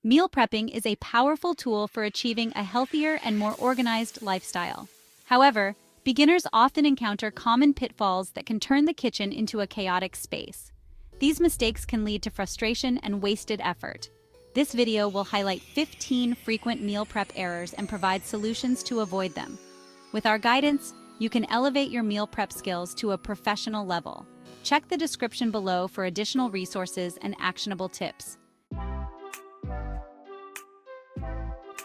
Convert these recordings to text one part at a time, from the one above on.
Meal prepping is a powerful tool for achieving a healthier and more organized lifestyle. However, beginners often encounter common pitfalls that can turn the kitchen into a chaotic space. These mistakes can lead to frustration and wasted effort. This video will highlight 15 frequent meal prep errors and provide solutions to avoid them. With our guidance, you can elevate your meal prep skills to a professional level. Check the description below for additional resources and actionable tips.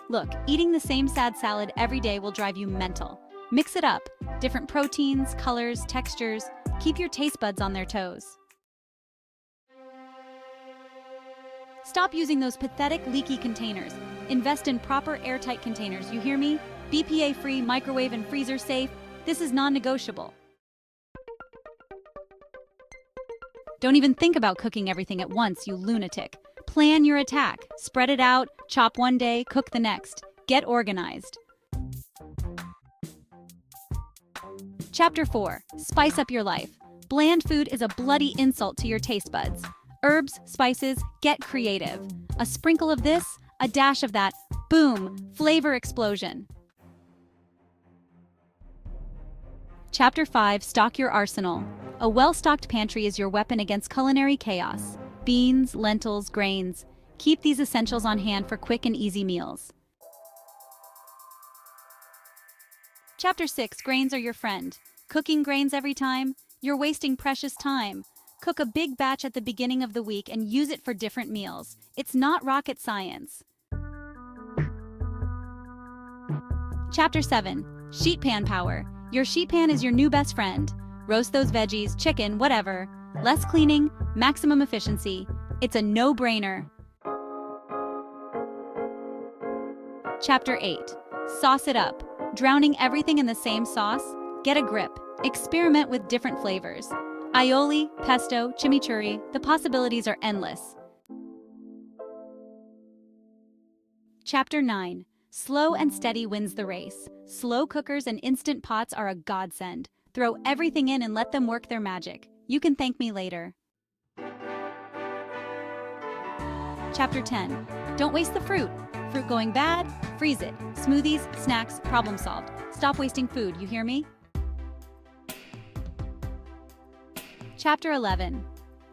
Look, eating the same sad salad every day will drive you mental. Mix it up. Different proteins, colors, textures. Keep your taste buds on their toes. Stop using those pathetic, leaky containers. Invest in proper airtight containers, you hear me? BPA-free, microwave and freezer safe. This is non-negotiable. Don't even think about cooking everything at once, you lunatic. Plan your attack. Spread it out, chop one day, cook the next. Get organized. Chapter 4. Spice up your life. Bland food is a bloody insult to your taste buds. Herbs, spices, get creative. A sprinkle of this, a dash of that, boom, flavor explosion. Chapter 5. Stock your arsenal. A well-stocked pantry is your weapon against culinary chaos. Beans, lentils, grains. Keep these essentials on hand for quick and easy meals. Chapter 6. Grains are your friend. Cooking grains every time? You're wasting precious time. Cook a big batch at the beginning of the week and use it for different meals. It's not rocket science. Chapter 7. Sheet pan power. Your sheet pan is your new best friend. Roast those veggies, chicken, whatever. Less cleaning, maximum efficiency. It's a no-brainer. Chapter 8. Sauce it up. Drowning everything in the same sauce? Get a grip. Experiment with different flavors. Aioli, pesto, chimichurri, the possibilities are endless. Chapter 9. Slow and steady wins the race. Slow cookers and instant pots are a godsend. Throw everything in and let them work their magic. You can thank me later. Chapter 10. Don't waste the fruit. Fruit going bad? Freeze it. Smoothies, snacks, problem solved. Stop wasting food, you hear me? Chapter 11.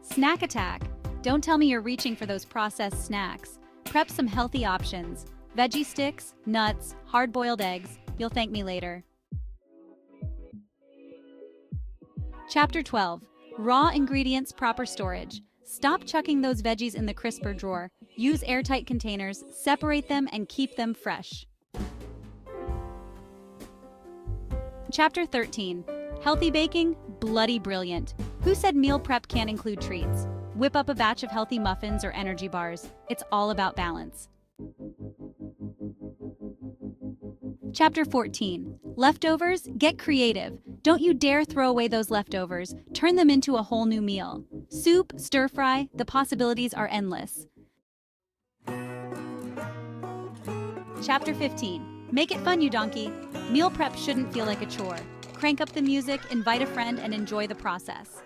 Snack attack. Don't tell me you're reaching for those processed snacks. Prep some healthy options. Veggie sticks, nuts, hard-boiled eggs. You'll thank me later. Chapter 12. Raw ingredients, proper storage. Stop chucking those veggies in the crisper drawer. Use airtight containers, separate them, and keep them fresh. Chapter 13. Healthy baking? Bloody brilliant. Who said meal prep can't include treats? Whip up a batch of healthy muffins or energy bars. It's all about balance. Chapter 14. Leftovers? Get creative. Don't you dare throw away those leftovers. Turn them into a whole new meal. Soup, stir fry, the possibilities are endless. Chapter 15. Make it fun, you donkey. Meal prep shouldn't feel like a chore. Crank up the music, invite a friend, and enjoy the process.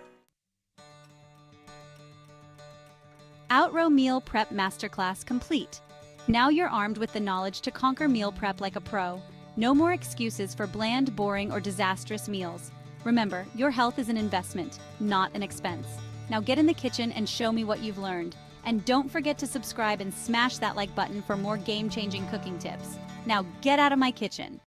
Outrow Meal Prep Masterclass complete. Now you're armed with the knowledge to conquer meal prep like a pro. No more excuses for bland, boring, or disastrous meals. Remember, your health is an investment, not an expense. Now get in the kitchen and show me what you've learned. And don't forget to subscribe and smash that like button for more game-changing cooking tips. Now get out of my kitchen.